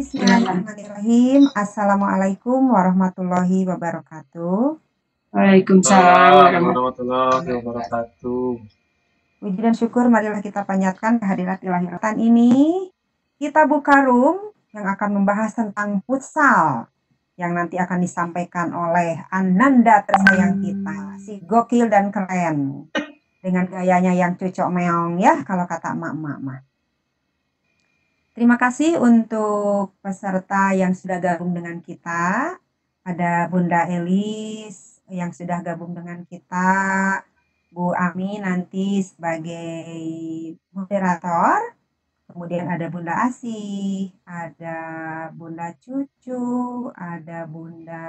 Bismillahirrahmanirrahim. Assalamualaikum warahmatullahi wabarakatuh. Waalaikumsalam warahmatullahi wabarakatuh. Puji dan syukur marilah kita panjatkan kehadirat ilahiratan ini. Kita buka room yang akan membahas tentang futsal yang nanti akan disampaikan oleh Ananda tersayang kita, si gokil dan keren dengan gayanya yang cucok meong ya kalau kata emak-emak. Terima kasih untuk peserta yang sudah gabung dengan kita. Ada Bunda Elis yang sudah gabung dengan kita, Bu Ami nanti sebagai moderator, kemudian ada Bunda Asih, ada Bunda Cucu, ada Bunda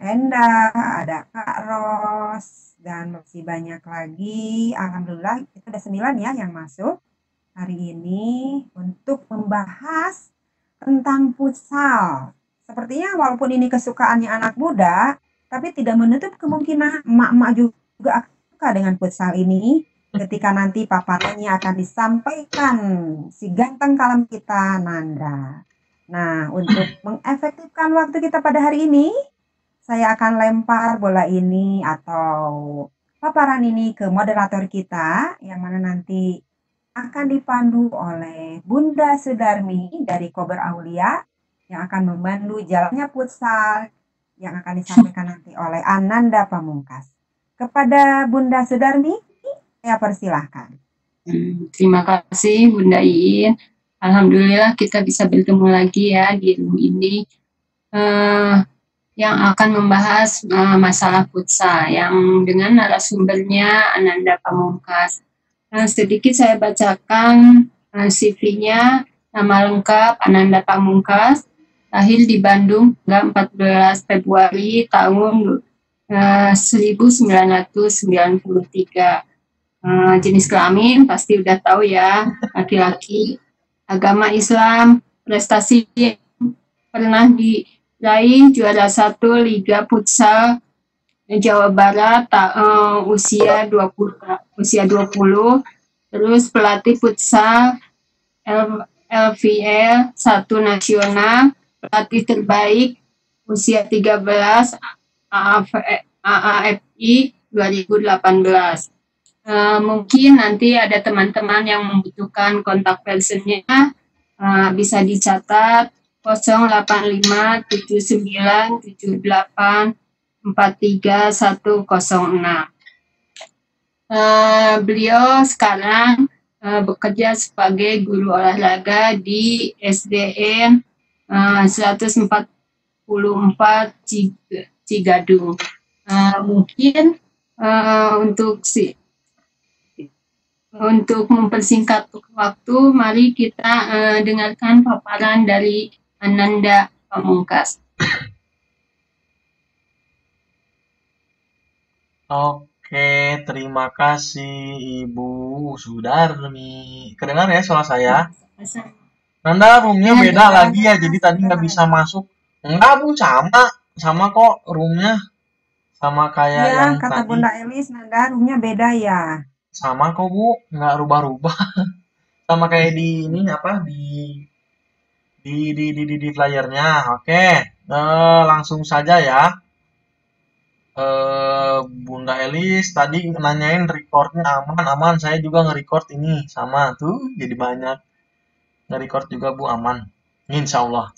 Endah, ada Kak Ros, dan masih banyak lagi. Alhamdulillah itu ada 9 ya yang masuk hari ini untuk membahas tentang futsal. Sepertinya walaupun ini kesukaannya anak muda, tapi tidak menutup kemungkinan emak-emak juga suka dengan futsal ini ketika nanti paparannya akan disampaikan si ganteng kalem kita, Nanda. Nah, untuk mengefektifkan waktu kita pada hari ini, saya akan lempar bola ini atau paparan ini ke moderator kita, yang mana nanti akan dipandu oleh Bunda Sudarmi dari Kober Aulia yang akan memandu jalannya futsal yang akan disampaikan nanti oleh Ananda Pamungkas. Kepada Bunda Sudarmi, saya persilahkan. Terima kasih Bunda Iin. Alhamdulillah kita bisa bertemu lagi ya di room ini yang akan membahas masalah futsal yang dengan narasumbernya Ananda Pamungkas. Sedikit saya bacakan CV-nya. Nama lengkap Ananda Pamungkas, lahir di Bandung tanggal 14 Februari tahun 1993. Jenis kelamin pasti udah tahu ya, laki-laki. Agama Islam, prestasi pernah diraih juara 1 Liga Futsal Jawa Barat usia 20, terus pelatih futsal LVL 1 nasional, pelatih terbaik usia 13 AAFI 2018. Mungkin nanti ada teman-teman yang membutuhkan kontak personnya, bisa dicatat 0857978 43106. Beliau sekarang bekerja sebagai guru olahraga di SDN 144 Cigadung. Mungkin untuk mempersingkat waktu, mari kita dengarkan paparan dari Ananda Pamungkas. Oke, terima kasih Ibu Sudarmi. Kedengar ya suara saya? Nanda, roomnya beda lagi ya, jadi tadi nggak bisa masuk. Enggak Bu, sama kok roomnya, sama kayak ya, yang kata tadi. Bunda Elis, Nanda roomnya beda ya. Sama kok Bu, nggak rubah-rubah. Sama kayak di ini apa di flyernya. Oke, langsung saja ya. Bunda Elis tadi nanyain recordnya aman, saya juga nge-record ini sama tuh jadi banyak nge-record juga Bu, aman insya Allah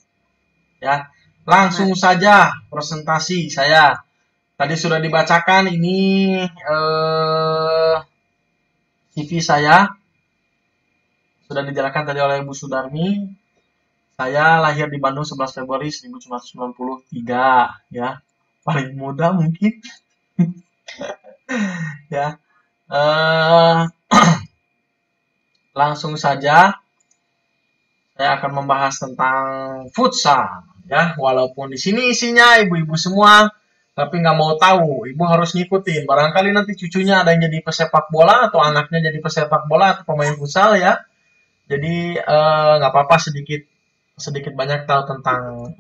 ya. Langsung saja presentasi saya tadi sudah dibacakan ini CV saya sudah dijelaskan tadi oleh Bu Sudarmi. Saya lahir di Bandung 11 Februari 1993 ya, paling muda mungkin ya. Langsung saja saya akan membahas tentang futsal ya, walaupun di sini isinya ibu-ibu semua, tapi nggak mau tahu, ibu harus ngikutin. Barangkali nanti cucunya ada yang jadi pesepak bola atau anaknya jadi pesepak bola atau pemain futsal ya, jadi nggak apa-apa sedikit banyak tahu tentang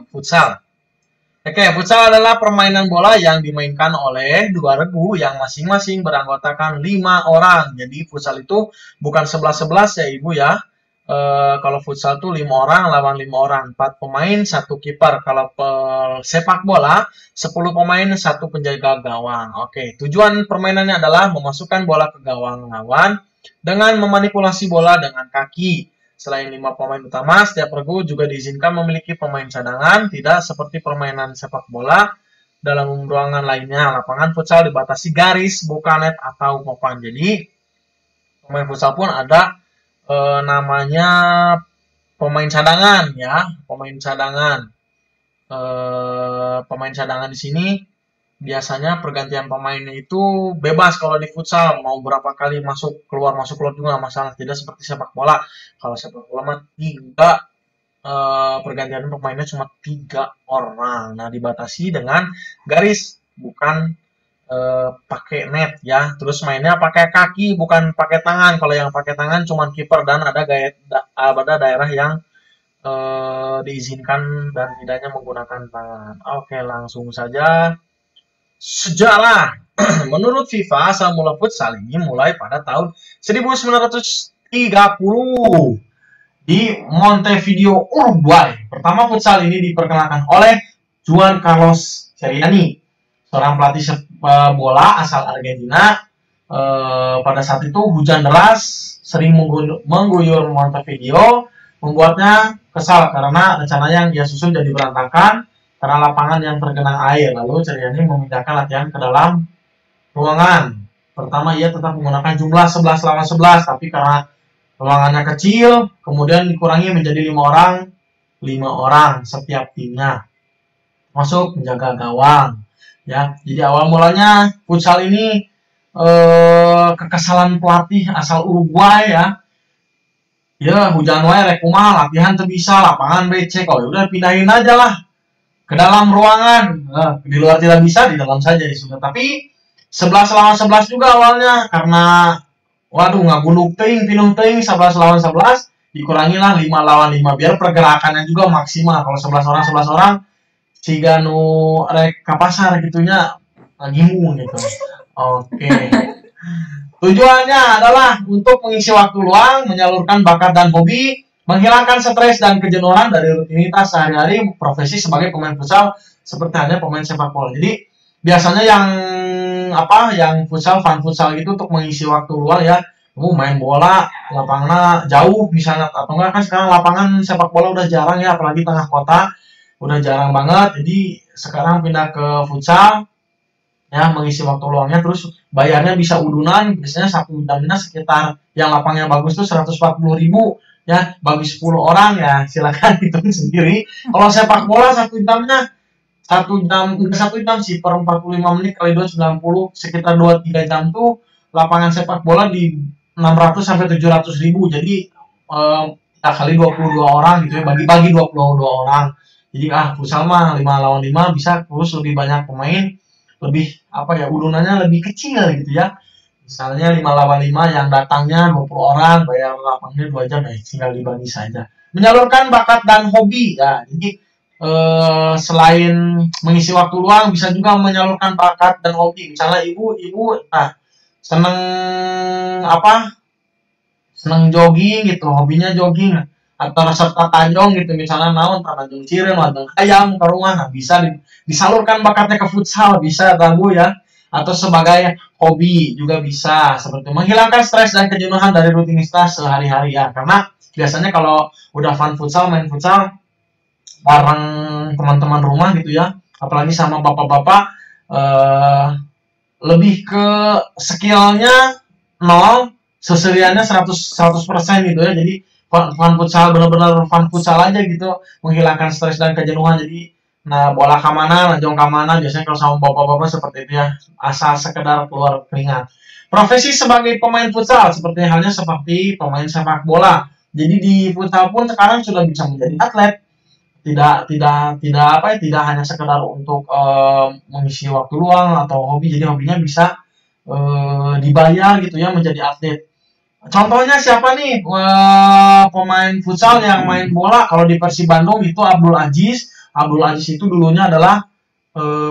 futsal. Oke, futsal adalah permainan bola yang dimainkan oleh dua regu yang masing-masing beranggotakan 5 orang. Jadi futsal itu bukan 11-11 ya Ibu ya. kalau futsal tuh 5 orang lawan 5 orang, 4 pemain, 1 kiper. Kalau sepak bola 10 pemain, 1 penjaga gawang. Oke, tujuan permainannya adalah memasukkan bola ke gawang lawan dengan memanipulasi bola dengan kaki. Selain 5 pemain utama, setiap regu juga diizinkan memiliki pemain cadangan, tidak seperti permainan sepak bola. Dalam ruangan lainnya, lapangan futsal dibatasi garis, bukan net atau papan. Jadi, pemain futsal pun ada namanya pemain cadangan ya, pemain cadangan. Pemain cadangan di sini biasanya pergantian pemainnya itu bebas. Kalau di futsal mau berapa kali masuk keluar juga nggak masalah, tidak seperti sepak bola. Kalau sepak bola mah 3 pergantian pemainnya cuma 3 orang. Nah, dibatasi dengan garis, bukan pakai net ya. Terus mainnya pakai kaki, bukan pakai tangan. Kalau yang pakai tangan cuma kiper dan ada daerah yang diizinkan dan tidaknya menggunakan tangan. Oke, langsung saja. Sejarah. Menurut FIFA, asal mula futsal ini mulai pada tahun 1930 di Montevideo, Uruguay. Pertama futsal ini diperkenalkan oleh Juan Carlos Seriani, seorang pelatih bola asal Argentina. Pada saat itu hujan deras sering mengguyur Montevideo, membuatnya kesal karena rencana yang dia susun jadi berantakan karena lapangan yang tergenang air. Lalu Seriani memindahkan latihan ke dalam ruangan. Pertama ia tetap menggunakan jumlah 11 lawan 11, tapi karena ruangannya kecil, kemudian dikurangi menjadi 5 orang setiap timnya. Masuk menjaga gawang. Ya, jadi awal mulanya futsal ini kekesalan pelatih asal Uruguay ya. Ya, hujan wae rek kumaha, latihan teu bisa, lapangan becek. Oh, udah pindahin aja lah ke dalam ruangan. Di luar tidak bisa, di dalam saja ya sudah. Tapi 11 lawan 11 juga awalnya karena waduh ngagunduk teuing, pinuh teuing 11 lawan 11, dikurangilah 5 lawan 5 biar pergerakannya juga maksimal. Kalau 11 orang siga nu rek ka pasar gitunya ngimu gitu. Oke. Tujuannya adalah untuk mengisi waktu luang, menyalurkan bakat dan hobi, menghilangkan stres dan kejenuhan dari rutinitas sehari-hari profesi sebagai pemain futsal seperti halnya pemain sepak bola. Jadi biasanya yang futsal, fan futsal itu untuk mengisi waktu luang ya, main bola, lapangannya jauh misalnya, atau enggak kan sekarang lapangan sepak bola udah jarang ya, apalagi tengah kota, udah jarang banget. Jadi sekarang pindah ke futsal, ya mengisi waktu luangnya, terus bayarnya bisa udunan, biasanya satu jamnya sekitar, yang lapangnya bagus tuh 140.000 ya, bagi 10 orang ya silakan hitung sendiri. Kalau sepak bola satu jam sih per 45 menit kali 290 sekitar 2-3 jam tuh lapangan sepak bola di 600 sampai 700.000. Jadi kali 22 orang gitu ya, bagi 22 orang. Jadi futsal mah 5 lawan 5 bisa, terus lebih banyak pemain, lebih udunannya lebih kecil gitu ya. Misalnya 5 lawan 5 yang datangnya 20 orang, bayar lapangnya 2 jam ya, tinggal dibagi saja. Menyalurkan bakat dan hobi ya. Jadi selain mengisi waktu luang bisa juga menyalurkan bakat dan hobi. Misalnya ibu seneng seneng jogging gitu, hobinya jogging atau serta tajong gitu, misalnya naon tajong cirem atau ayam ke rumah, nah bisa disalurkan bakatnya ke futsal, bisa tahu ya, atau sebagai hobi juga bisa, seperti menghilangkan stres dan kejenuhan dari rutinitas sehari-hari ya. Karena biasanya kalau udah main futsal bareng teman-teman rumah gitu ya, apalagi sama bapak-bapak, lebih ke skillnya nol, seseriannya 100% gitu ya. Jadi fun futsal, benar-benar fun futsal aja gitu, menghilangkan stres dan kejenuhan. Jadi bola kamana, najong kamana, biasanya kalau sama bapak-bapak seperti itu ya, asal sekedar keluar keringat. Profesi sebagai pemain futsal seperti pemain sepak bola. Jadi di futsal pun sekarang sudah bisa menjadi atlet. Tidak hanya sekedar untuk mengisi waktu luang atau hobi, jadi hobinya bisa dibayar gitu ya menjadi atlet. Contohnya siapa nih pemain futsal yang main bola? Kalau di Persib Bandung itu Abdul Aziz. Abdul Aziz itu dulunya adalah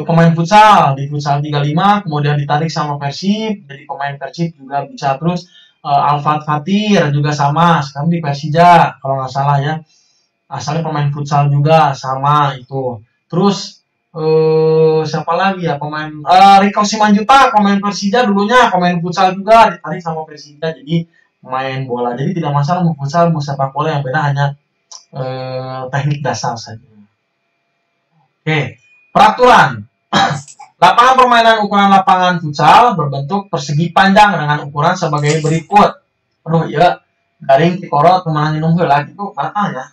pemain futsal di futsal 35, kemudian ditarik sama Persib, jadi pemain Persib juga bisa. Terus Alfat Fatir juga sama, sekarang di Persija kalau nggak salah ya. Asalnya pemain futsal juga sama itu. Terus siapa lagi ya pemain Rico Simanjuta, pemain Persija dulunya, pemain futsal juga ditarik sama Persija jadi pemain bola. Jadi tidak masalah mau futsal mau sepak bola, yang beda hanya teknik dasar saja. Oke, peraturan. Lapangan permainan ukuran lapangan futsal berbentuk persegi panjang dengan ukuran sebagai berikut. Aduh ya, garing tikorot pemenang minum heula gitu, mana ya?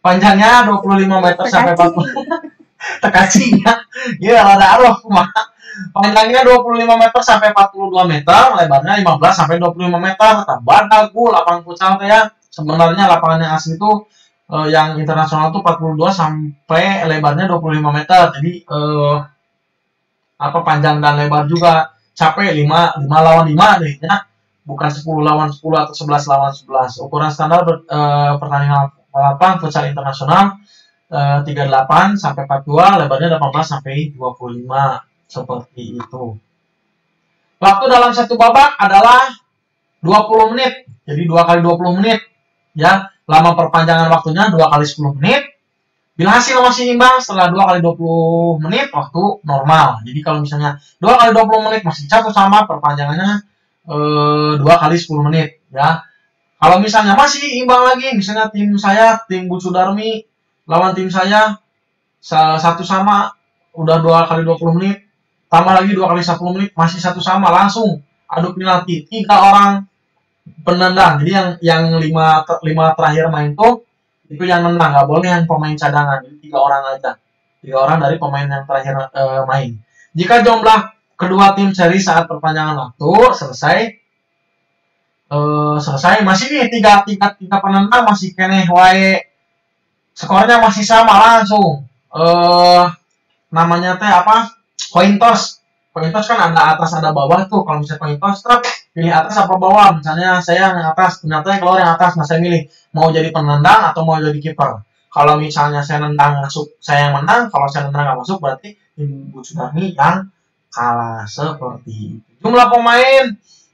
Panjangnya 25 meter sampai 40. Tekacinya. Ya, rada aroh kumaha. Panjangnya 25 meter sampai 42 meter, lebarnya 15 sampai 25 meter. Badak lapangan futsal teh ya. Sebenarnya lapangan yang asli itu yang internasional tuh 42 sampai lebarnya 25 meter. Jadi panjang dan lebar juga capek 5 lawan 5 deh ya. Bukan 10 lawan 10 atau 11 lawan 11. Ukuran standar pertandingan lapang futsal internasional 38 sampai 42, lebarnya 18 sampai 25 seperti itu. Waktu dalam satu babak adalah 20 menit. Jadi 2 kali 20 menit ya. Lama perpanjangan waktunya 2 kali 10 menit. Bila hasil masih imbang setelah 2 kali 20 menit waktu normal. Jadi kalau misalnya 2 kali 20 menit masih satu sama, perpanjangannya 2 kali 10 menit ya. Kalau misalnya masih imbang lagi, misalnya tim saya, tim Bu Sudarmi lawan tim saya satu sama, udah 2 kali 20 menit, tambah lagi 2 kali 10 menit, masih satu sama, langsung adu penalti. 3 orang penendang. Jadi yang 5 terakhir main tuh itu yang menang, nggak boleh yang pemain cadangan. Jadi 3 orang aja. 3 orang dari pemain yang terakhir main. Jika jumlah kedua tim seri saat perpanjangan waktu selesai masih nih tiga penendang masih keneh wae, skornya masih sama, langsung namanya teh apa, coin toss kan ada atas ada bawah tuh. Kalau misalnya coin toss pilih atas apa bawah, misalnya saya yang atas, ternyata yang keluar yang atas, nah saya milih mau jadi penendang atau mau jadi kiper. Kalau misalnya saya nendang masuk, saya yang menang. Kalau saya nendang nggak masuk, berarti tim Bu Sudarmi yang kalah seperti itu.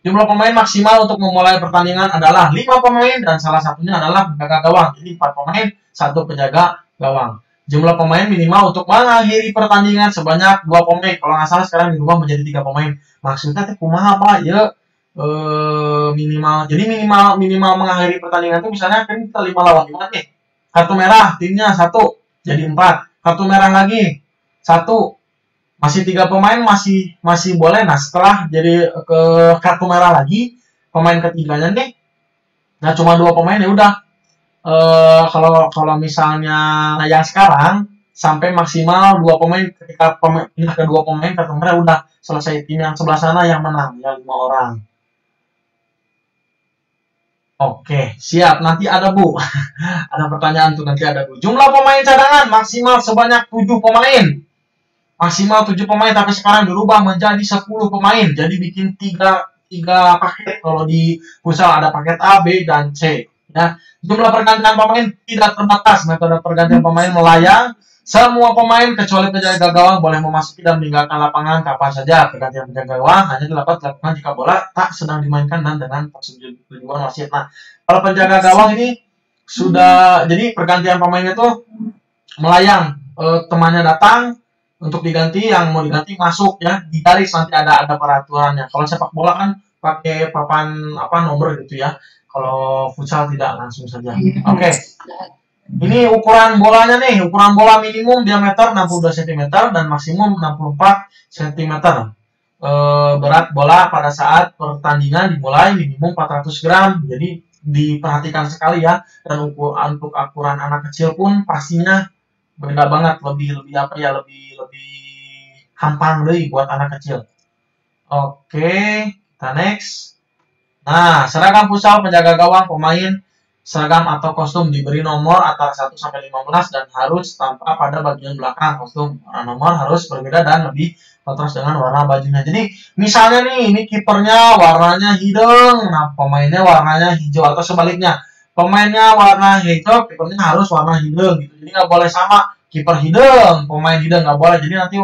Jumlah pemain maksimal untuk memulai pertandingan adalah 5 pemain dan salah satunya adalah penjaga gawang. Jadi 4 pemain, 1 penjaga gawang. Jumlah pemain minimal untuk mengakhiri pertandingan sebanyak 2 pemain. Kalau nggak salah sekarang dirubah menjadi 3 pemain. Maksudnya kumaha Pak? Ya minimal. Jadi minimal mengakhiri pertandingan itu misalnya kan kita 5 lawan 5 nih. Kartu merah timnya 1 jadi 4. Kartu merah lagi 1. Masih 3 pemain masih boleh. Nah, setelah jadi ke kartu merah lagi, pemain ketiganya nih, nah cuma 2 pemain ya udah. Kalau misalnya yang sekarang sampai maksimal 2 pemain, ketika pindah ke 2 pemain kartu merah udah selesai, tim yang sebelah sana yang menang ya 5 orang. Oke, siap. Nanti ada Bu. Ada pertanyaan tuh, nanti ada Bu. Jumlah pemain cadangan maksimal sebanyak 7 pemain. Maksimal 7 pemain, tapi sekarang dirubah menjadi 10 pemain. Jadi bikin 3 paket. Kalau di futsal ada paket A, B, dan C. Ya. Jumlah pergantian pemain tidak terbatas. Metode pergantian pemain melayang. Semua pemain kecuali penjaga gawang boleh memasuki dan meninggalkan lapangan kapan saja. Pergantian penjaga gawang hanya dapat dilakukan jika bola tak sedang dimainkan dan dengan persetujuan wasit. Nah, kalau penjaga gawang ini sudah, jadi pergantian pemainnya tuh melayang. Temannya datang untuk diganti, yang mau diganti masuk ya, di garis nanti ada peraturannya. Kalau sepak bola kan pakai papan nomor gitu ya. Kalau futsal tidak, langsung saja. Oke. Ini ukuran bolanya nih, ukuran bola minimum diameter 62 cm dan maksimum 64 cm. Berat bola pada saat pertandingan dimulai minimum 400 gram. Jadi diperhatikan sekali ya. Dan untuk ukuran anak kecil pun pastinya beda banget, lebih gampang deh buat anak kecil. Oke, kita next. Nah, seragam futsal penjaga gawang pemain seragam atau kostum diberi nomor antara 1 sampai 15 dan harus tampak pada bagian belakang kostum. Nomor harus berbeda dan lebih kontras dengan warna bajunya. Jadi misalnya nih, ini kipernya warnanya hidung, nah pemainnya warnanya hijau, atau sebaliknya. Pemainnya warna hijau, kipernya harus warna hidung gitu. Jadi nggak boleh sama, kiper hidung, pemain hidung nggak boleh. Jadi nanti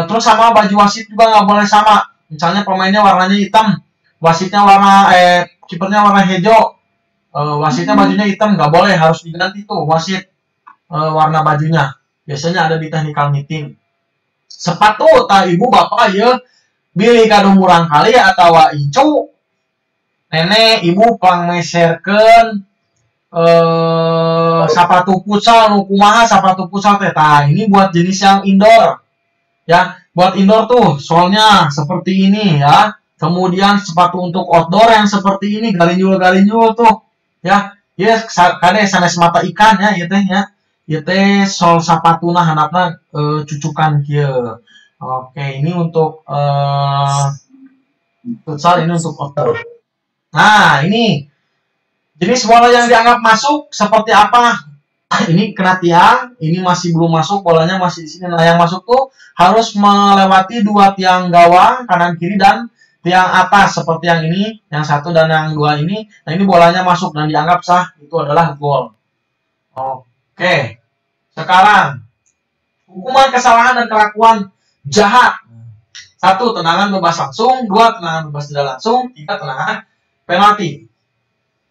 terus sama baju wasit juga nggak boleh sama. Misalnya pemainnya warnanya hitam, wasitnya warna kipernya warna hijau, wasitnya bajunya hitam, nggak boleh, harus diganti tuh wasit warna bajunya. Biasanya ada di technical meeting. Sepatu tak ibu bapak ya pilih kado murang kali atau icu nenek ibu pangmeserkeun sepatu futsal nu kumaha sepatu futsal teh. Nah, ini buat jenis yang indoor. Ya, buat indoor tuh soalnya seperti ini ya. Kemudian sepatu untuk outdoor yang seperti ini galinjul tuh. Ya, ya kade sanes mata ikan ya ieu teh ya. Ieu teh sol sapatuna handapna cucukan kieu. Oke, ini untuk futsal, ini untuk outdoor. Nah, ini jenis bola yang dianggap masuk seperti apa? Ini kena tiang, ini masih belum masuk, bolanya masih di sini. Nah, yang masuk tuh harus melewati dua tiang gawang kanan kiri dan tiang atas seperti yang ini, yang satu dan yang dua ini. Nah, ini bolanya masuk dan dianggap sah, itu adalah gol. Oke. Sekarang hukuman kesalahan dan kelakuan jahat. 1, tendangan bebas langsung, 2, tendangan bebas tidak langsung, 3, tendangan penalti.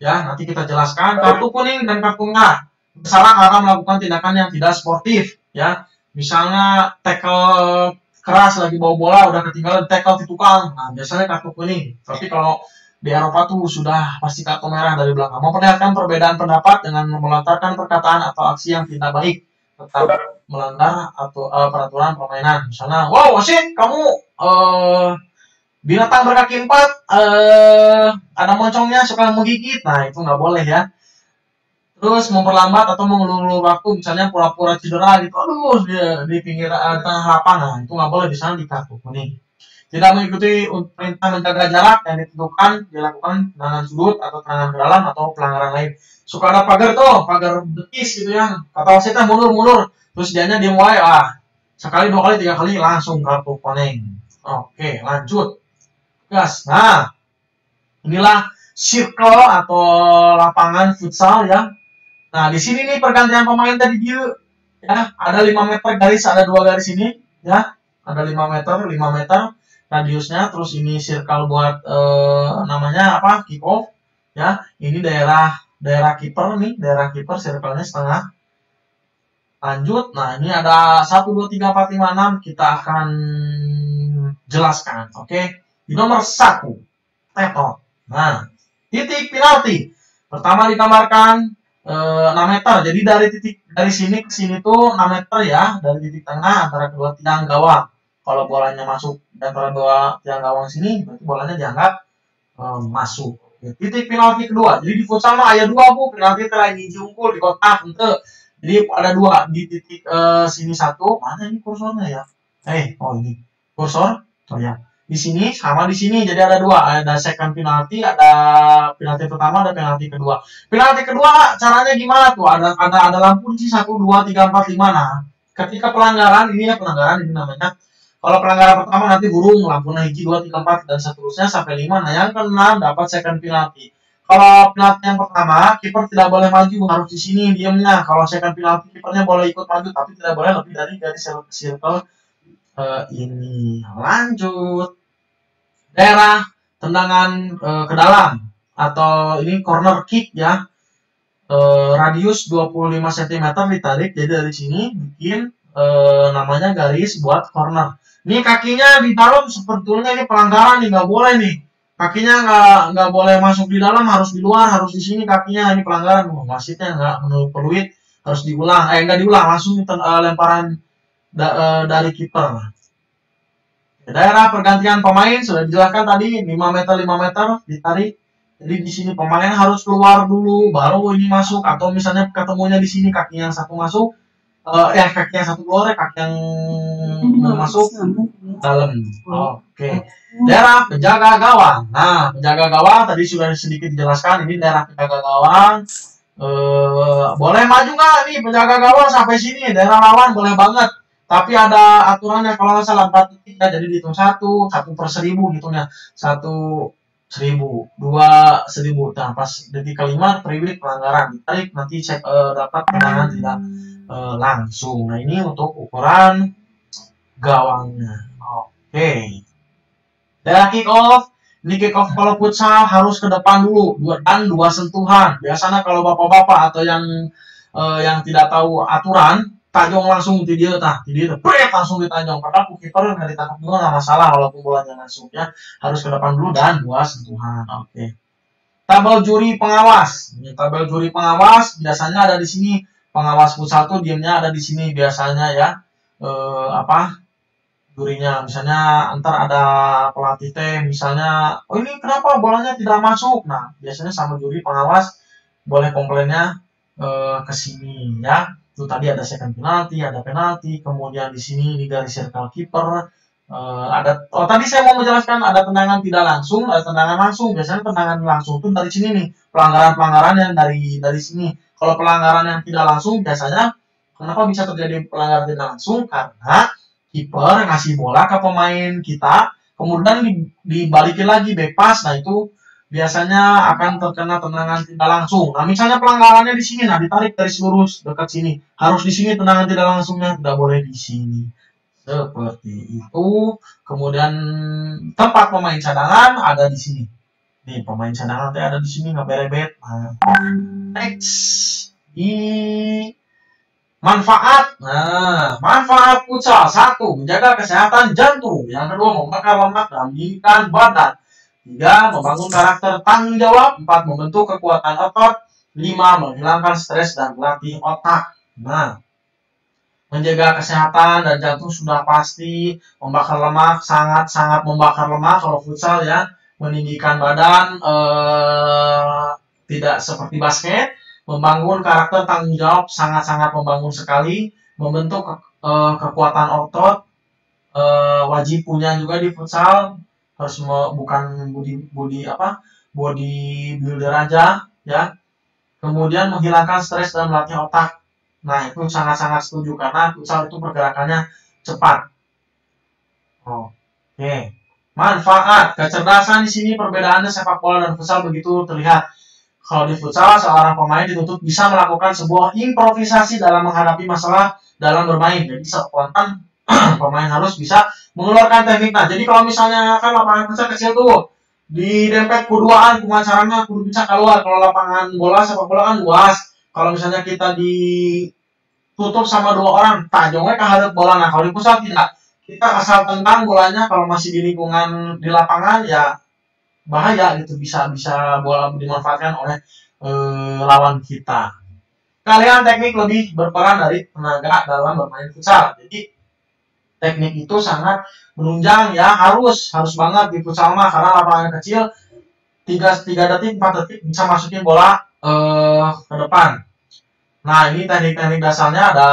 Ya, nanti kita jelaskan kartu kuning dan kartu merah. Bersalah karena melakukan tindakan yang tidak sportif, ya. Misalnya tackle keras lagi bawa bola udah ketinggalan tackle di tukang. Nah, biasanya kartu kuning. Tapi kalau di Eropa tuh sudah pasti kartu merah dari belakang. Memperlihatkan perbedaan pendapat dengan melontarkan perkataan atau aksi yang tidak baik, tetap melanggar atau peraturan permainan. Misalnya, wow wasit kamu binatang berkaki 4 ada moncongnya suka menggigit. Nah, itu nggak boleh ya. Terus memperlambat atau mengulur waktu, misalnya pura-pura cedera gitu, aduh di pinggir tengah lapangan. Nah, itu nggak boleh, di sana di kartu kuning. Tidak mengikuti perintah menjaga jarak yang ditentukan, dilakukan tendangan sudut atau tendangan ke dalam atau pelanggaran lain. Suka ada pagar tuh, pagar betis gitu ya. Kata wasitnya mundur, terus dianya dia mulai sekali, 2 kali, 3 kali langsung kartu kuning. Oke, lanjut. Gas. Nah, inilah circle atau lapangan futsal ya. Nah, di sini nih pergantian pemain tadi dia ya, ada 5 meter garis, ada 2 garis ini ya. Ada 5 meter radiusnya, terus ini circle buat namanya apa? Kick off ya. Ini daerah kiper nih, daerah kiper circle-nya setengah. Lanjut. Nah, ini ada 1 2 3 4 5 6 kita akan jelaskan. Oke. Di nomor 1 tetot. Nah, titik penalti. Pertama digambarkan 6 meter. Jadi dari sini ke sini tuh 6 meter ya, dari titik tengah antara kedua tiang gawang. Kalau bolanya masuk di antara dua tiang gawang sini, berarti bolanya dianggap masuk. Oke, titik penalti kedua. Jadi di futsal mah ada 2 Bu, penalti terakhir hiji unggul di kotak ente. Jadi ada 2 di titik sini 1. Mana ini kursornya ya? Oh ini kursor. Oh ya. Di sini sama di sini, jadi ada 2, ada second penalti, ada penalti pertama, ada penalti kedua. Penalti kedua caranya gimana tuh? Ada lampu di sini 1 2 3 4 5. Nah, ketika pelanggaran ini ya, pelanggaran ini namanya. Kalau pelanggaran pertama nanti burung lampunya 1 2 3 4 dan seterusnya sampai 5. Nah, yang ke-6 dapat second penalti. Kalau penalti yang pertama, kiper tidak boleh maju, harus di sini diamnya. Kalau second penalti, kipernya boleh ikut maju, tapi tidak boleh lebih dari circle ini. Lanjut. Daerah tendangan ke dalam atau ini corner kick ya. Radius 25 cm ditarik, jadi dari sini bikin namanya garis buat corner. Ini kakinya di dalam, sebetulnya ini pelanggaran nih, nggak boleh nih. Kakinya nggak boleh masuk di dalam, harus di luar, harus di sini kakinya, ini pelanggaran. Wasitnya nggak menurut peluit, harus diulang. Nggak diulang, langsung lemparan dari kiper. Daerah pergantian pemain sudah dijelaskan tadi, 5 meter ditarik. Jadi di sini pemain harus keluar dulu, baru ini masuk. Atau misalnya ketemunya di sini kaki yang satu masuk, kaki yang satu keluar, kaki yang masuk dalam. Oke. Daerah penjaga gawang. Nah, penjaga gawang tadi sudah sedikit dijelaskan. Ini daerah penjaga gawang. Boleh maju nggak nih penjaga gawang sampai sini? Daerah lawan boleh banget. Tapi ada aturannya, kalau nggak salah 4 detik ya, jadi dihitung 1 per 1000 hitungnya. 1 1000, 2 1000. Nah, pas detik kelima privilege pelanggaran ditarik, nanti cek dapat tendangan tidak langsung. Nah, ini untuk ukuran gawangnya. Oke. Daerah kick off. Ini kick off kalau futsal harus ke depan dulu dan 2 sentuhan. Biasanya kalau bapak-bapak atau yang tidak tahu aturan, tajong langsung di dia pret langsung ditajong. Padahal kiper nggak ditangkap juga nggak masalah walaupun bolanya masuk ya. Harus ke depan dulu dan 2 sentuhan. Oke. Tabel juri pengawas. Ini tabel juri pengawas biasanya ada di sini. Pengawas futsal tuh diemnya ada di sini biasanya ya. Jurinya misalnya ntar ada pelatih teh misalnya, oh ini kenapa bolanya tidak masuk, nah biasanya sama juri pengawas boleh komplainnya ke sini ya. Itu tadi ada second penalti, ada penalti, kemudian di sini di garis circle keeper tadi saya mau menjelaskan ada tendangan tidak langsung, ada tendangan langsung. Biasanya tendangan langsung itu dari sini nih, pelanggaran yang dari sini. Kalau pelanggaran yang tidak langsung biasanya kenapa bisa terjadi pelanggaran tidak langsung, karena kiper ngasih bola ke pemain kita, kemudian dibalikin lagi back pass, nah itu biasanya akan terkena tendangan tidak langsung. Nah misalnya pelanggarannya di sini, nah ditarik garis lurus dekat sini, harus di sini tendangan tidak langsungnya, tidak boleh di sini. Seperti itu. Kemudian tempat pemain cadangan ada di sini. Nih pemain cadangan ada di sini nggak berebet. Nah, next manfaat. Nah, manfaat futsal 1. Menjaga kesehatan jantung. Yang kedua, membakar lemak dan meninggikan badan. 3. Membangun karakter tanggung jawab. 4. Membentuk kekuatan otot. 5. Menghilangkan stres dan melatih otak. Nah, menjaga kesehatan dan jantung sudah pasti. Membakar lemak, sangat-sangat membakar lemak kalau futsal ya. Meninggikan badan, tidak seperti basket. Membangun karakter tanggung jawab, sangat-sangat membangun sekali. Membentuk kekuatan otot, wajib punya juga di futsal. Harus bukan bodybuilder aja ya. Kemudian menghilangkan stres dan melatih otak. Nah itu sangat-sangat setuju karena futsal itu pergerakannya cepat. Oke. Manfaat kecerdasan di sini perbedaannya sepak bola dan futsal begitu terlihat. Kalau di futsal, seorang pemain dituntut bisa melakukan sebuah improvisasi dalam menghadapi masalah dalam bermain. Jadi spontan pemain harus bisa mengeluarkan teknik. Nah, jadi kalau misalnya kan lapangan futsal kecil tuh, di dempet kuduaan, pemacarannya kudu bisa keluar. Kalau lapangan bola, sepak bola kan luas. Kalau misalnya kita ditutup sama 2 orang, tajongnya kehadap bola. Nah, kalau di futsal tidak. Kita asal tendang bolanya, kalau masih di lingkungan di lapangan ya bahaya gitu, bisa bola dimanfaatkan oleh lawan kita. Kalian teknik lebih berperan dari tenaga dalam bermain futsal. Jadi teknik itu sangat menunjang ya, harus banget di futsal mah karena lapangan kecil 3 detik 4 detik bisa masukin bola ke depan. Nah ini teknik-teknik dasarnya ada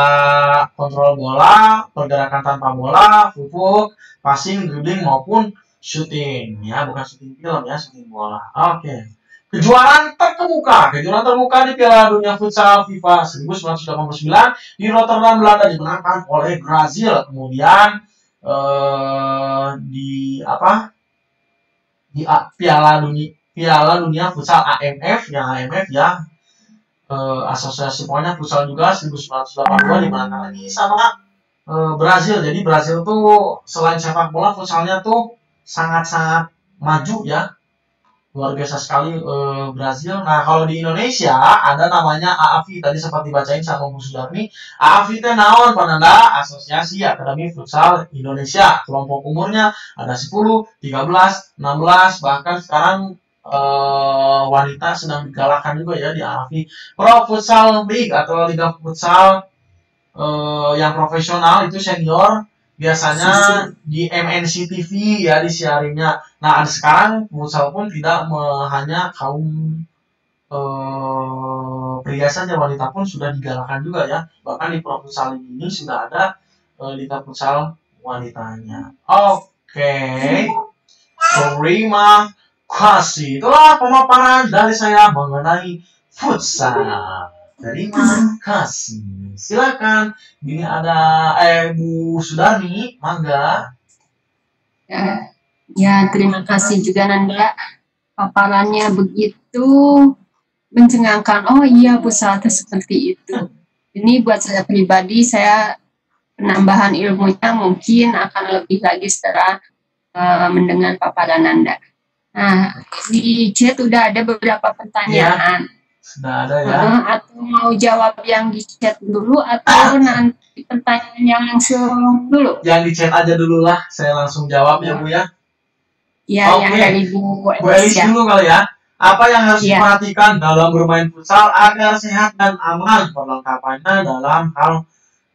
kontrol bola, pergerakan tanpa bola, fufuk, passing, dribbling maupun shooting ya, bukan shooting film ya, shooting bola. Oke. Kejuaraan terkemuka di Piala Dunia Futsal FIFA 1989 di Rotterdam, Belanda dimenangkan oleh Brazil. Kemudian di Piala Dunia Futsal AMF ya, asosiasi pokoknya futsal juga 1982 dimenangkan lagi sama Brazil. Jadi Brazil tuh selain sepak bola futsalnya tuh sangat-sangat maju ya, luar biasa sekali Brazil. Nah kalau di Indonesia ada namanya AAFI, tadi sempat dibacain sama Bu Sudarmi. AAFI itu naon penanda Asosiasi Akademi Futsal Indonesia. Kelompok umurnya ada 10, 13, 16, bahkan sekarang wanita sedang digalakkan juga ya di AAFI. Pro Futsal League atau Liga Futsal yang profesional itu senior biasanya di MNC TV ya disiarinnya. Nah sekarang futsal pun tidak hanya kaum pria saja, wanita pun sudah digalakkan juga ya. Bahkan di Pro Futsal ini sudah ada Liga Futsal wanitanya. Oke. Terima kasih. Itulah pemaparan dari saya mengenai futsal. Terima kasih. Silakan. Ini ada Bu Sudarmi, mangga. Ya, terima kasih juga Nanda. Paparannya begitu mencengangkan. Oh iya, futsal itu seperti itu. Ini buat saya pribadi, saya penambahan ilmunya mungkin akan lebih lagi setelah mendengar paparan Nanda. Nah, di chat udah ada beberapa pertanyaan. Sudah ada ya. Atau mau jawab yang di chat dulu atau nanti pertanyaan yang langsung dulu? Yang di chat aja dulu lah, saya langsung jawab ya Bu ya. Ya, Oke. yang dari Bu Bu Elis ya. dulu kali ya. Apa yang harus diperhatikan dalam bermain futsal agar sehat dan aman? Perlengkapannya dalam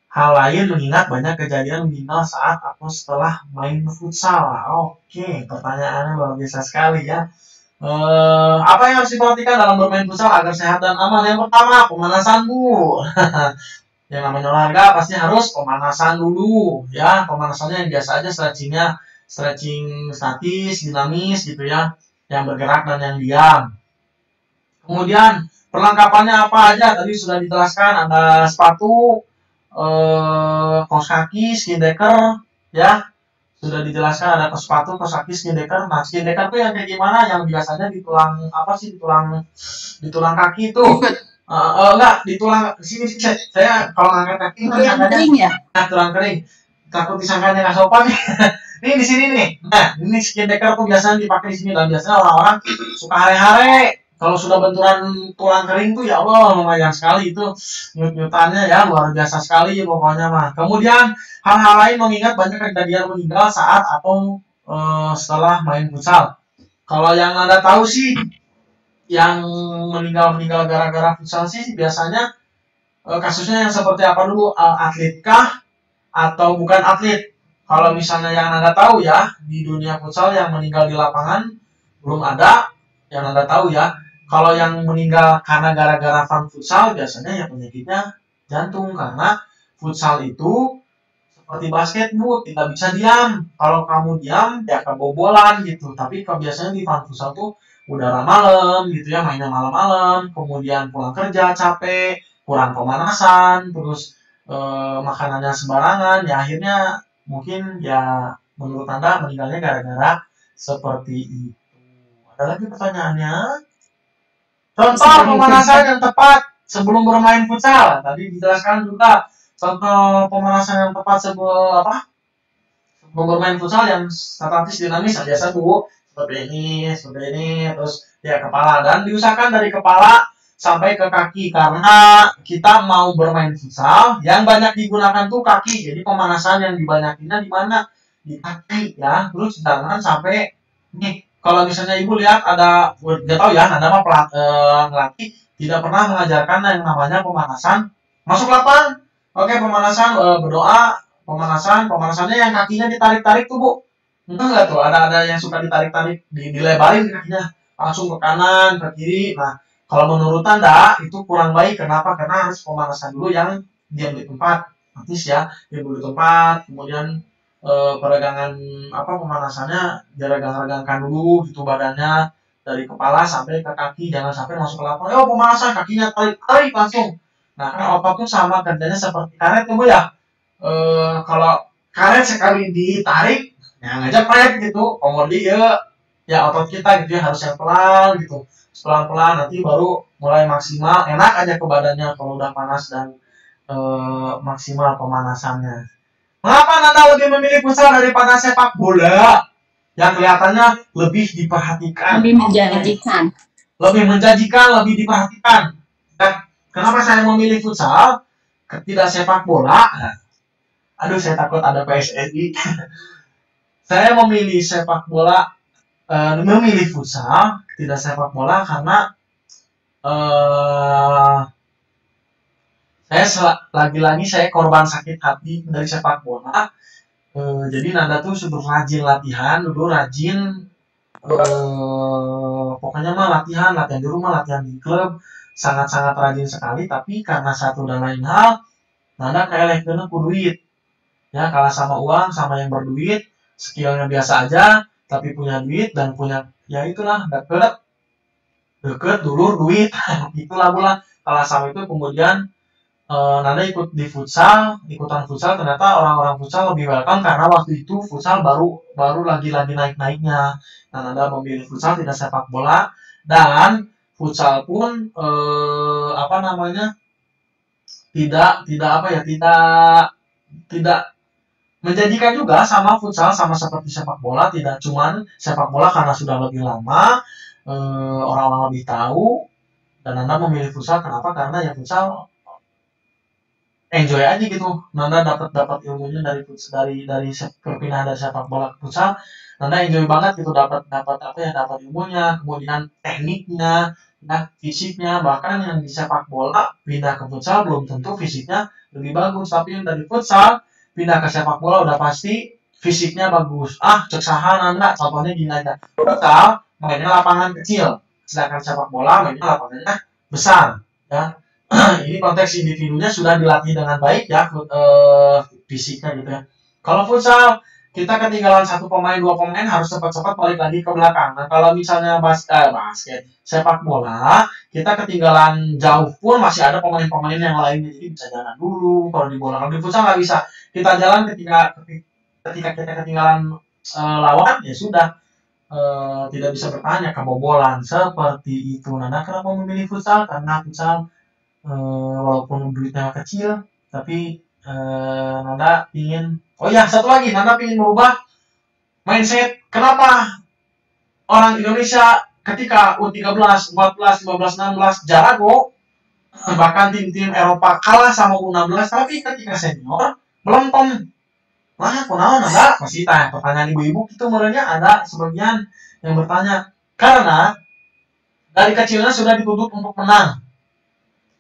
hal lain mengingat banyak kejadian meninggal saat atau setelah main futsal. Oke, pertanyaannya luar biasa sekali ya. Apa yang harus diperhatikan dalam bermain futsal agar sehat dan aman? Yang pertama, pemanasan Bu. Yang namanya olahraga pasti harus pemanasan dulu ya. Pemanasannya yang biasa aja, stretching statis, dinamis gitu ya, yang bergerak dan yang diam. Kemudian perlengkapannya apa aja? Tadi sudah dijelaskan, ada sepatu, kaos kaki, skin decker, ya. Sudah dijelaskan ada sepatu, kaos kaki, skin decker. Nah, skin decker tuh yang kayak gimana? Yang biasanya di tulang apa sih? Di tulang kaki itu. Enggak, di tulang sini saya kalau ngangkat kaki kering ya? Nah, tulang kering. Takut disangkanya nggak sopan nih. Nih di sini nih. Nah, ini skin decker tuh biasanya dipakai di sini dan biasanya orang-orang suka hare-hare. Kalau sudah benturan tulang kering tuh ya Allah lumayan sekali itu nyut-nyutannya ya luar biasa sekali pokoknya mah. Kemudian hal-hal lain mengingat banyak kejadian meninggal saat atau setelah main futsal. Kalau yang Anda tahu sih yang meninggal gara-gara futsal sih biasanya kasusnya yang seperti apa dulu, atlet kah atau bukan atlet? Kalau misalnya yang Anda tahu ya di dunia futsal yang meninggal di lapangan belum ada yang Anda tahu ya. Kalau yang meninggal karena gara-gara fun futsal biasanya yang penyakitnya jantung karena futsal itu seperti basket Bu, tidak bisa diam. Kalau kamu diam ya kebobolan gitu. Tapi biasanya di fun futsal tuh udara malam gitu ya, mainnya malam-malam, kemudian pulang kerja capek, kurang pemanasan, terus makanannya sembarangan, ya akhirnya mungkin ya menurut Anda meninggalnya gara-gara seperti itu. Ada lagi pertanyaannya? Contoh pemanasan yang tepat sebelum bermain futsal. Tadi dijelaskan juga contoh pemanasan yang tepat sebelum bermain futsal yang statis dinamis biasa Bu seperti ini, terus ya kepala dan diusahakan dari kepala sampai ke kaki karena kita mau bermain futsal yang banyak digunakan tuh kaki. Jadi pemanasan yang dibanyakinnya di mana? Di kaki ya. Terus jangan sampai nih kalau misalnya ibu lihat ada, nggak tahu ya, ada mah ngelatih tidak pernah mengajarkan yang namanya pemanasan masuk lapangan. Oke, pemanasan berdoa, pemanasannya yang kakinya ditarik-tarik tuh Bu. Enggak tuh, ada yang suka ditarik-tarik, dilebarin kakinya langsung ke kanan, ke kiri. Nah, kalau menurut Anda itu kurang baik. Kenapa? Karena harus pemanasan dulu yang diam di tempat, aktif ya, diam di tempat, kemudian peregangan pemanasannya diregang-regangkan dulu gitu badannya dari kepala sampai ke kaki, jangan sampai masuk ke lapangan. Pemanasan kakinya tarik langsung. Nah, kan otot tuh sama kerjanya seperti karet ya Bu ya. Kalau karet sekali ditarik, ya ngajak gitu, komodi ya otot kita gitu ya harus yang pelan gitu, pelan-pelan nanti baru mulai maksimal, enak aja ke badannya kalau udah panas dan maksimal pemanasannya. Mengapa Nanda lebih memilih futsal daripada sepak bola yang kelihatannya lebih diperhatikan? Lebih menjanjikan. Lebih menjanjikan, lebih diperhatikan. Dan kenapa saya memilih futsal? Tidak sepak bola. Aduh, saya takut ada PSSI. Saya memilih sepak bola, memilih futsal, tidak sepak bola karena saya lagi-lagi saya korban sakit hati dari sepak bola. Jadi Nanda tuh sudah rajin latihan, dulu rajin pokoknya mah latihan di rumah, latihan di klub, sangat-sangat rajin sekali. Tapi karena satu dan lain hal, Nanda kayak lehkeuna ku duit. Ya, kalah sama uang, sama yang berduit, skillnya biasa aja, tapi punya duit dan punya, ya itulah, deket, dulur, duit, itulah pula. Kalah sama itu kemudian Nanda ikutan futsal, ternyata orang-orang futsal lebih welcome karena waktu itu futsal baru lagi naik-naiknya. Nah, Nanda memilih futsal tidak sepak bola dan futsal pun tidak menjanjikan juga sama futsal, sama seperti sepak bola. Tidak cuman sepak bola karena sudah lebih lama, orang-orang lebih tahu, dan Anda memilih futsal. Kenapa? Karena ya futsal enjoy aja gitu. Nanda dapat ilmunya dari perpindahan dari sepak bola ke futsal. Nanda enjoy banget gitu, dapat dapat ilmunya, kemudian tekniknya, nah fisiknya. Bahkan yang di sepak bola pindah ke futsal belum tentu fisiknya lebih bagus, tapi yang dari futsal pindah ke sepak bola udah pasti fisiknya bagus. Cek saha Nanda, contohnya gini aja. Futsal mainnya lapangan kecil, sedangkan sepak bola mainnya lapangannya besar, ya. Ini konteks individunya sudah dilatih dengan baik ya, fisiknya gitu ya. Kalau futsal kita ketinggalan satu pemain, dua pemain, harus cepat-cepat balik lagi ke belakang. Nah kalau misalnya basket, sepak bola, kita ketinggalan jauh pun masih ada pemain-pemain yang lainnya, jadi bisa jalan dulu. Kalau di bola, kalau di futsal nggak bisa. Kita jalan ketika kita ketinggalan lawan, ya sudah, tidak bisa bertanya, kebobolan seperti itu. Nah, kenapa memilih futsal? Karena futsal walaupun duitnya kecil, tapi Nanda ingin, oh ya satu lagi, Nanda ingin merubah mindset. Kenapa orang Indonesia ketika U13, 14, 15, 16 jago, bahkan tim-tim Eropa kalah sama U16, tapi ketika senior melempem. Nah, kunaon Nanda masih tanya pertanyaan ibu-ibu itu, merenya ada sebagian yang bertanya, karena dari kecilnya sudah dituntut untuk menang.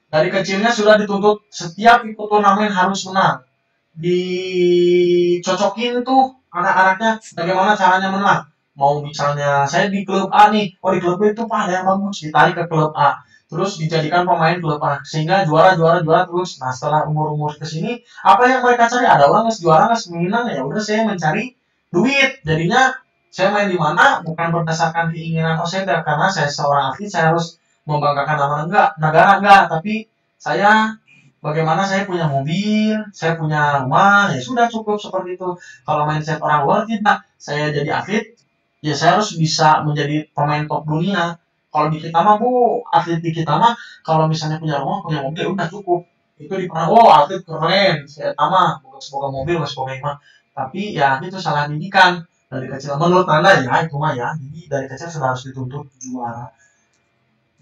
Dari kecilnya sudah dituntut setiap ikut turnamen harus menang. Dicocokin tuh anak-anaknya bagaimana caranya menang. Mau misalnya saya di klub A nih, oh di klub B itu Pak ada yang bagus, ditarik ke klub A. Terus dijadikan pemain klub A, sehingga juara terus. Nah setelah umur-umur kesini, apa yang mereka cari? Ada orang nggak juara, nggak menang, ya udah saya mencari duit. Jadinya saya main di mana bukan berdasarkan keinginan saya, karena saya seorang atlet, saya harus membanggakan nama negara enggak, tapi saya bagaimana saya punya mobil, saya punya rumah, ya sudah cukup seperti itu. Kalau mindset orang luar tidak, saya jadi atlet, ya saya harus bisa menjadi pemain top dunia. Kalau di kita mah bu, atlet di kita mah kalau misalnya punya rumah, punya mobil, udah cukup. Itu dipandang, oh atlet keren, saya tambah, semoga mobil, semoga rumah. Tapi ya itu salah didikan dari kecil. Menurut Anda ya itu mah ya, jadi dari kecil sudah harus dituntut juara.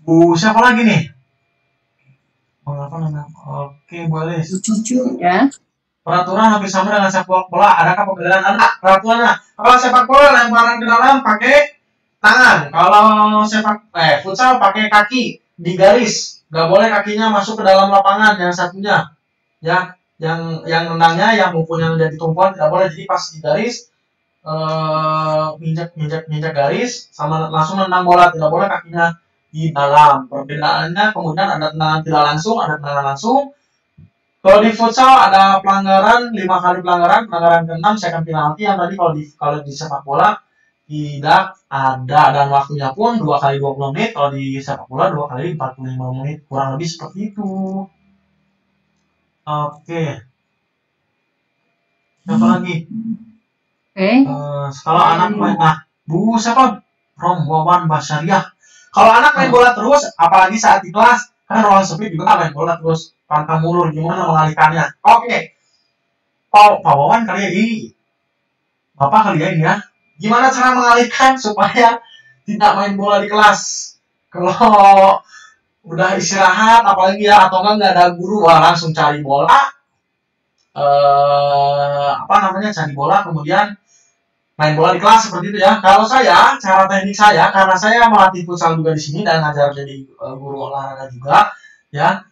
Bu, siapa lagi nih? Apa namanya? Oke, boleh. Cucu ya. Peraturan hampir sama dengan sepak bola. Adakah perbedaan? Ada peraturannya. Kalau sepak bola lemparan ke dalam pakai tangan. Kalau futsal pakai kaki di garis. Gak boleh kakinya masuk ke dalam lapangan yang satunya. Ya, yang nendangnya, yang mempunyai jadi tumpuan tidak boleh. Jadi pas di garis injak garis sama langsung nendang bola, tidak boleh kakinya di dalam. Perbedaannya kemudian ada tendangan tidak langsung, ada tendangan langsung. Kalau di futsal ada pelanggaran 5 kali pelanggaran ke-6 second penalti, yang tadi kalau di sepak bola tidak ada, dan waktunya pun 2 kali 20 menit, kalau di sepak bola 2 kali 45 menit, kurang lebih seperti itu. Oke. Siapa lagi? Kalau anak main, Bu siapa? Rombongan Basyariah. Kalau anak main bola terus, apalagi saat di kelas, kan ruang sepi juga main bola terus, pantang mundur, gimana mengalihkannya? Oke. Pak Wawan kali ya ini, Bapak kali ya ini ya, gimana cara mengalihkan supaya tidak main bola di kelas? Kalau udah istirahat, apalagi ya, atau nggak ada guru, langsung cari bola, cari bola, kemudian main bola di kelas seperti itu ya. Kalau saya, cara teknik saya, karena saya melatih futsal juga di sini dan ngajar jadi guru olahraga juga, ya.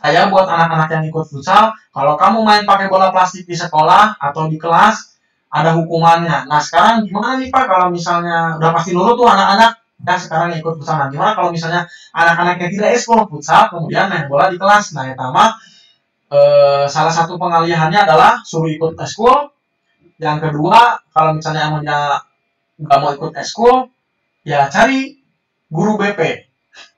Saya buat anak-anak yang ikut futsal, kalau kamu main pakai bola plastik di sekolah atau di kelas, ada hukumannya. Nah sekarang gimana nih Pak, kalau misalnya udah pasti nurut tuh anak-anak, ya sekarang ikut futsal. Nah gimana kalau misalnya anak-anaknya tidak ekskul futsal, kemudian main bola di kelas? Nah pertama, salah satu pengalihannya adalah suruh ikut eskul. Yang kedua, kalau misalnya emangnya nggak mau ikut eskul, ya cari guru BP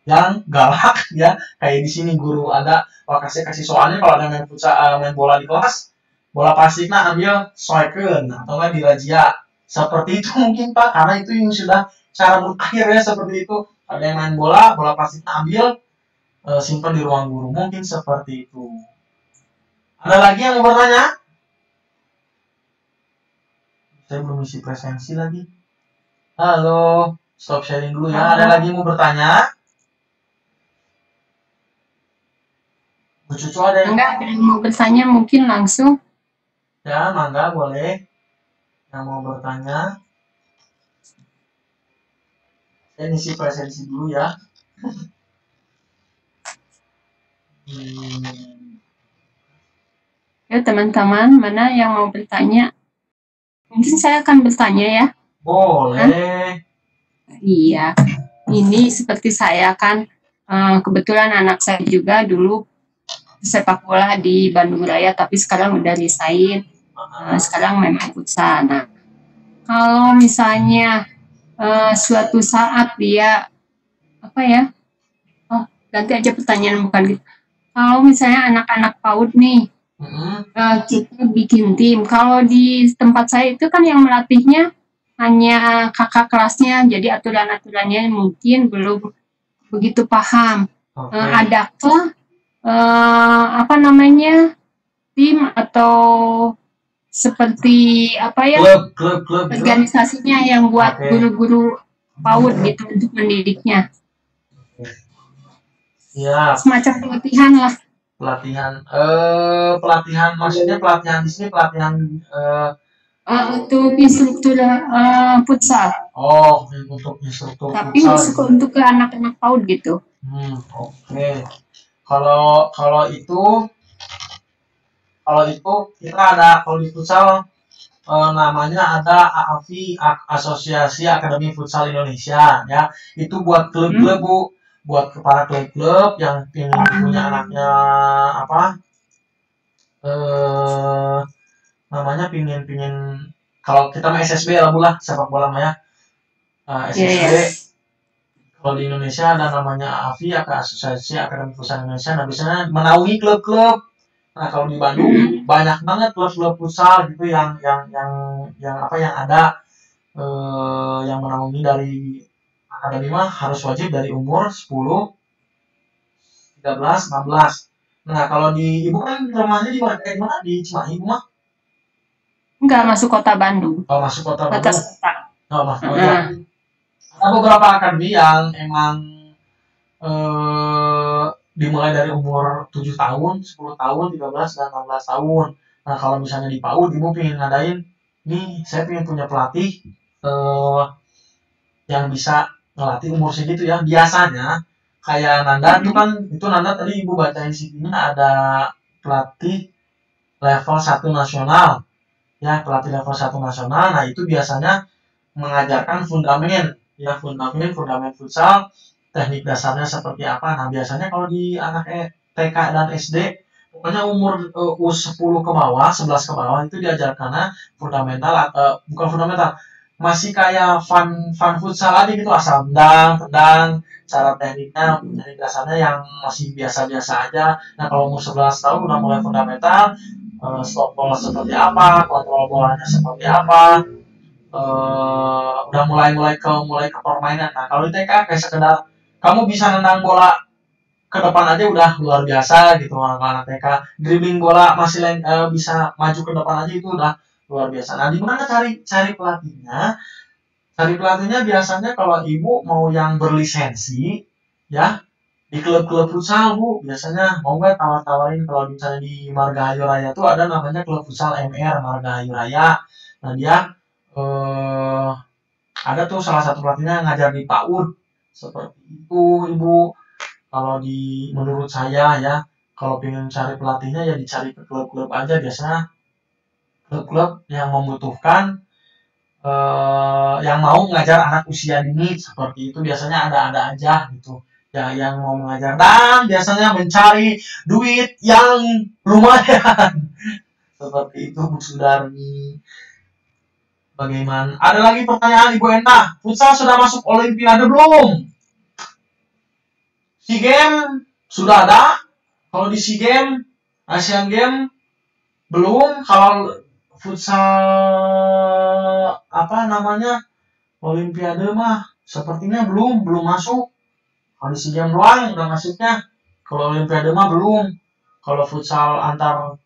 yang galak ya, kayak di sini guru ada, kasih soalnya kalau ada main bola di kelas, bola plastiknya ambil soeken atau nggak dirazia seperti itu mungkin Pak, karena itu yang sudah cara mutakhir ya, seperti itu. Ada yang main bola plastiknya ambil, simpan di ruang guru, mungkin seperti itu. Ada lagi yang mau bertanya? Saya belum isi presensi lagi. Halo, stop sharing dulu ya. Ada lagi yang mau bertanya? Bu Cucu ada yang? Enggak, ada yang mau bertanya mungkin langsung. Ya, mangga boleh. Yang mau bertanya. Saya isi presensi dulu ya. Ya teman-teman, mana yang mau bertanya? Mungkin saya akan bertanya ya. Boleh. Iya, ini seperti saya kan, kebetulan anak saya juga dulu sepak bola di Bandung Raya, tapi sekarang udah resign. Sekarang memang futsal. Nah, kalau misalnya suatu saat dia apa ya? Oh, ganti aja pertanyaan bukan gitu. Kalau misalnya anak-anak PAUD nih, kita bikin tim. Kalau di tempat saya itu kan yang melatihnya hanya kakak kelasnya, jadi aturan-aturannya mungkin belum begitu paham. Adakah apa namanya tim atau seperti apa ya klub organisasinya yang buat guru-guru PAUD gitu untuk mendidiknya? Ya. Semacam pelatihan lah. Pelatihan maksudnya pelatihan di sini pelatihan untuk instruktur futsal. Oh, untuk instruktur tapi futsal. Tapi untuk ke anak-anak PAUD gitu. Oke. Kalau itu kita ada, kalau di futsal namanya ada AAFI, Asosiasi Akademi Futsal Indonesia ya. Itu buat klub-klub Bu, buat para klub-klub yang ingin punya anaknya namanya pingin kalau kita mah SSB lah Bu lah, sepak bola mah ya. SSB. Kalau di Indonesia ada namanya AAFI, Asosiasi Akademi Futsal Indonesia. Nah, biasanya menaungi klub-klub. Nah, kalau di Bandung banyak banget klub-klub futsal gitu yang ada yang menaungi dari akademi mah harus wajib dari umur 10, 13, 16. Nah, kalau di Ibu kan rumahnya di mana? Di Cimahi mah? Enggak, masuk kota Bandung. Oh, masuk kota Bandung. Batas kota. Oh, masuk kota. Ada beberapa akademi yang emang dimulai dari umur 7 tahun, 10 tahun, 13, dan 16 tahun. Nah, kalau misalnya di PAUD, Ibu pengen ngadain, nih saya pengen punya pelatih yang bisa ngelatih umur segitu ya. Biasanya, kayak Nanda itu Nanda tadi Ibu bacain CV-nya ada pelatih level 1 nasional. Ya, pelatih level 1 nasional, nah itu biasanya mengajarkan fundament futsal, teknik dasarnya seperti apa. Nah, biasanya kalau di anak TK dan SD, pokoknya umur U10 ke bawah, 11 ke bawah itu diajarkannya fundamental bukan fundamental, masih kayak fun futsal aja gitu, asal tendang, cara tekniknya, teknik dasarnya yang masih biasa-biasa aja. Nah, kalau umur 11 tahun udah mulai fundamental, stop bola seperti apa, kontrol bolanya seperti apa, udah mulai ke permainan. Nah, kalau di TK kayak sekedar kamu bisa nendang bola ke depan aja udah luar biasa gitu. Anak TK dribbling bola masih bisa maju ke depan aja itu udah luar biasa. Nah, di mana cari pelatihnya? Cari pelatihnya biasanya kalau Ibu mau yang berlisensi ya, di klub-klub futsal Bu, biasanya mau nggak tawar-tawarin. Kalau misalnya di Margahayu Raya tuh ada namanya klub futsal MR Margahayu Raya. Nah, dia ada tuh salah satu pelatihnya ngajar di PAUD seperti itu Ibu. Kalau menurut saya ya, kalau pengen cari pelatihnya ya dicari ke klub-klub aja. Biasanya klub-klub yang membutuhkan yang mau ngajar anak usia dini seperti itu, biasanya ada aja gitu ya yang mau mengajar, dan biasanya mencari duit yang lumayan seperti itu Bu Sudarmi. Bagaimana? Ada lagi pertanyaan Ibu Enta, futsal sudah masuk Olimpiade belum? SEA Games sudah ada. Kalau di SEA Games, Asian Games belum. Kalau futsal Olimpiade mah sepertinya belum masuk. Kalau di SEA Games doang udah masuknya. Kalau Olimpiade mah belum. Kalau futsal antar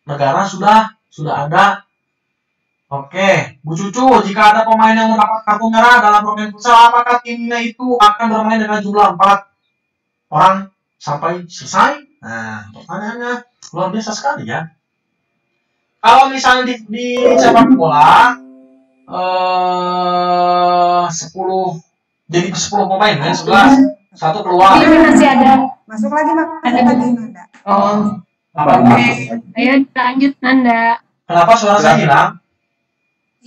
negara sudah ada. Oke, Bu Cucu, jika ada pemain yang mendapat kartu merah dalam permainan futsal, apakah timnya itu akan bermain dengan jumlah 4 orang sampai selesai? Nah, pertanyaannya luar biasa sekali ya. Kalau misalnya di sepak bola, 10 jadi 10 pemain kan, 11, satu keluar. Ini masih ada. Masuk lagi, Ada lagi Nanda. Oh, Apa? oke. Ayo lanjut Nanda. Kenapa suara saya hilang?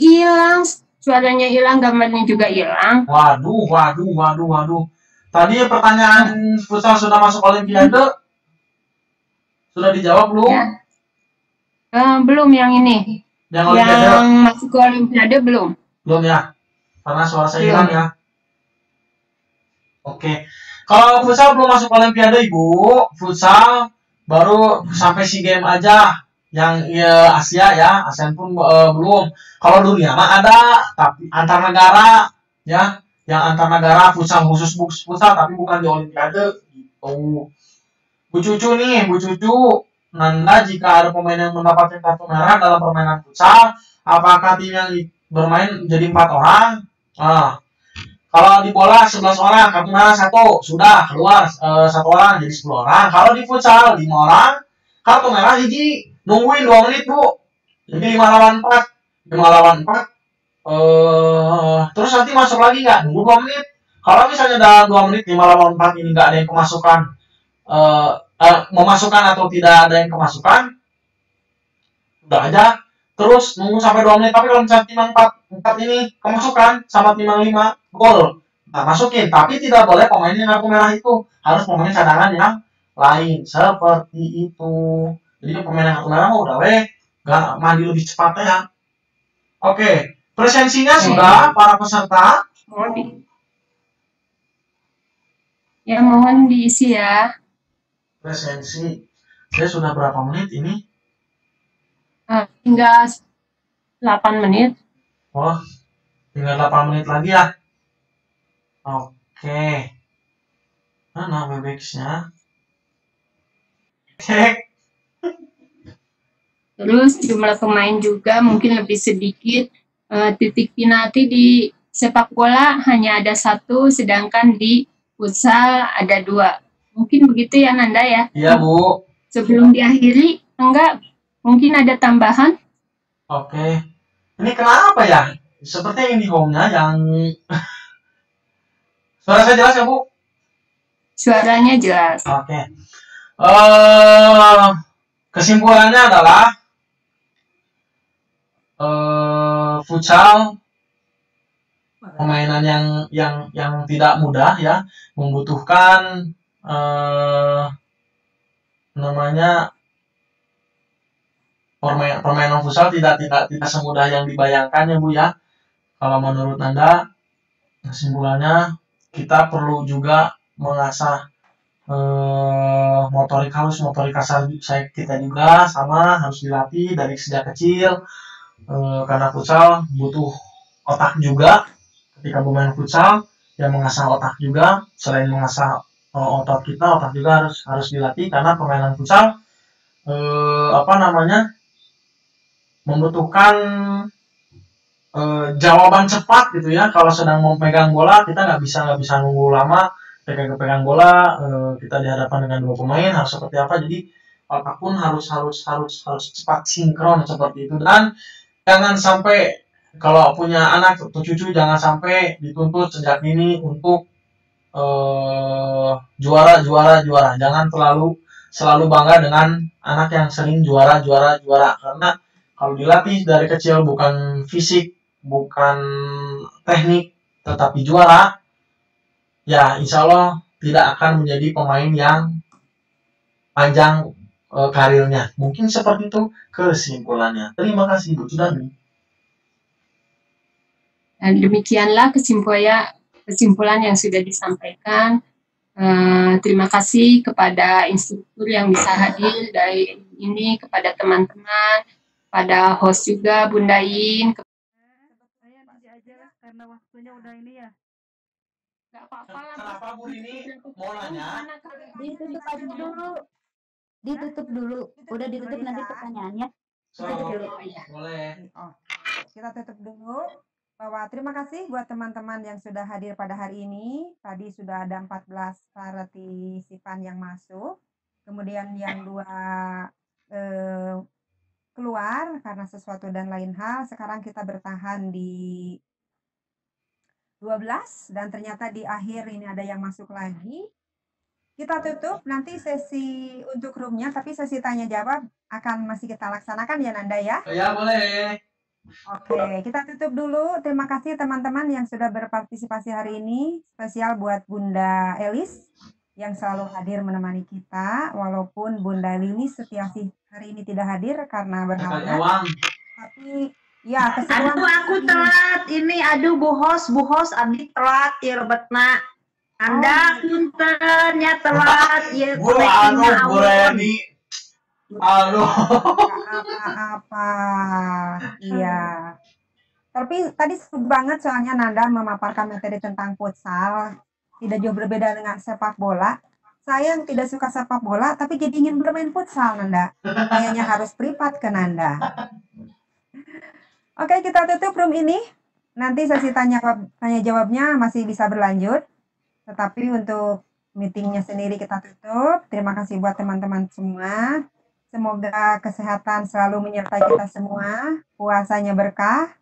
Hilang, suaranya hilang, gambarnya juga hilang. Waduh. Tadi pertanyaan futsal sudah masuk Olimpiade? Sudah dijawab belum? Ya. Belum yang ini. Yang Olimpiade? Yang masuk ke Olimpiade belum. Belum ya? Karena suara saya Belum. hilang ya. Oke. Kalau futsal belum masuk Olimpiade, Ibu. Futsal baru sampai SEA Games aja. Yang ya, Asia ya, ASEAN pun belum. Kalau dunia mah ada, tapi antar negara ya, yang antar negara futsal khusus futsal tapi bukan di Olimpiade gitu. Bu Cucu, Nanda jika ada pemain yang mendapatkan kartu merah dalam permainan futsal, apakah tim yang bermain jadi 4 orang? Kalau di bola 11 orang, kartu merah 1, sudah keluar 1 orang jadi 10 orang. Kalau di futsal 5 orang, kartu merah hiji, nungguin 2 menit Bu. Jadi 5 lawan 4. 5 lawan 4. Terus nanti masuk lagi nggak? Nunggu 2 menit. Kalau misalnya dalam 2 menit 5 lawan 4 ini nggak ada yang kemasukan, memasukkan atau tidak ada yang kemasukan, udah aja. Terus nunggu sampai 2 menit. Tapi kalau misalnya tim 4 ini kemasukan sama tim 5 gol, nah masukin. Tapi tidak boleh pemain yang kartu merah itu, harus pemain cadangan yang lain seperti itu. Jadi pemain yang kartu merah udah gak mandi lebih cepat ya. Oke, presensinya sudah para peserta. Ya mohon diisi ya. Presensi, saya sudah berapa menit ini? Hingga 8 menit. Oh, tinggal 8 menit lagi ya. Oke. Mana Webex-nya? Cek. Terus jumlah pemain juga mungkin lebih sedikit. Titik penalti di sepak bola hanya ada 1, sedangkan di futsal ada 2. Mungkin begitu ya Nanda ya? Iya Bu. Sebelum diakhiri, enggak? Mungkin ada tambahan? Oke. Ini kenapa ya? Seperti yang di home-nya yang... Suara saya jelas ya Bu? Suaranya jelas. Oke. Kesimpulannya adalah futsal permainan yang tidak mudah ya, membutuhkan namanya permainan futsal tidak semudah yang dibayangkan ya Bu ya. Kalau menurut Anda, kesimpulannya kita perlu juga mengasah motorik halus, motorik kasar kita juga sama harus dilatih dari sejak kecil. Karena futsal butuh otak juga. Ketika bermain futsal, yang mengasah otak juga. Selain mengasah otot kita, otak juga harus dilatih karena permainan futsal membutuhkan jawaban cepat gitu ya. Kalau sedang mau pegang bola, kita nggak bisa nunggu lama. Ketika pegang bola, kita dihadapkan dengan 2 pemain harus seperti apa. Jadi otak pun harus cepat sinkron seperti itu. Dan jangan sampai kalau punya anak atau cucu jangan sampai dituntut sejak dini untuk juara. Jangan selalu bangga dengan anak yang sering juara. Karena kalau dilatih dari kecil bukan fisik, bukan teknik, tetapi juara, ya insya Allah tidak akan menjadi pemain yang panjang karirnya. Mungkin seperti itu kesimpulannya. Terima kasih Bu Sudani. Dan demikianlah kesimpulan yang sudah disampaikan. Terima kasih kepada instruktur yang bisa hadir dari ini, kepada teman-teman, pada host juga Bunda In. Saya aja lah karena waktunya udah ini ya. Gak apa-apa lah. Kenapa Bu ini mau nanya? Ditutup aja dulu. Ditutup dulu. Udah ditutup dulu nanti ya. pertanyaannya. So, Ditutup dulu. boleh. Oh, kita tutup dulu. Bahwa terima kasih buat teman-teman yang sudah hadir pada hari ini. Tadi sudah ada 14 partisipan yang masuk. Kemudian yang 2 keluar karena sesuatu dan lain hal. Sekarang kita bertahan di 12 dan ternyata di akhir ini ada yang masuk lagi. Kita tutup nanti sesi untuk roomnya, tapi sesi tanya jawab akan masih kita laksanakan ya Nanda ya. Ya, boleh. Oke, kita tutup dulu. Terima kasih teman-teman yang sudah berpartisipasi hari ini. Spesial buat Bunda Elis yang selalu hadir menemani kita. Walaupun Bunda Lili Setiasih hari ini tidak hadir karena berhalangan. Kawan. Tapi ya keseruan. Aduh, aku telat ini. Aduh, Bu Hos, abdi telat ya rebetna. Anda punten ya telat ya. Anu, Bu Reni. Aduh. Apa-apa. Iya. Tapi tadi seru banget soalnya Nanda memaparkan materi tentang futsal. Tidak jauh berbeda dengan sepak bola. Saya yang tidak suka sepak bola, tapi jadi ingin bermain futsal, Nanda. Kayaknya harus privat ke Nanda. Oke, kita tutup room ini. Nanti sesi tanya jawabnya masih bisa berlanjut. Tetapi untuk meetingnya sendiri kita tutup. Terima kasih buat teman-teman semua. Semoga kesehatan selalu menyertai kita semua. Puasanya berkah.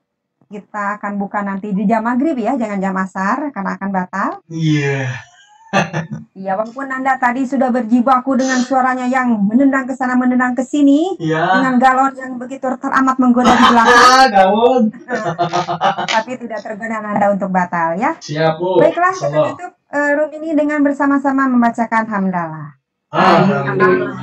Kita akan buka nanti di jam maghrib ya, jangan jam asar karena akan batal. Iya. Iya, walaupun Anda tadi sudah berjibaku dengan suaranya yang menendang ke sana, menendang ke sini, dengan galon yang begitu teramat menggoda di belakang. Galon. Tapi tidak tergoda Anda untuk batal ya. Siap, Bu. Baiklah, kita tutup room ini dengan bersama-sama membacakan hamdalah. Alhamdulillah.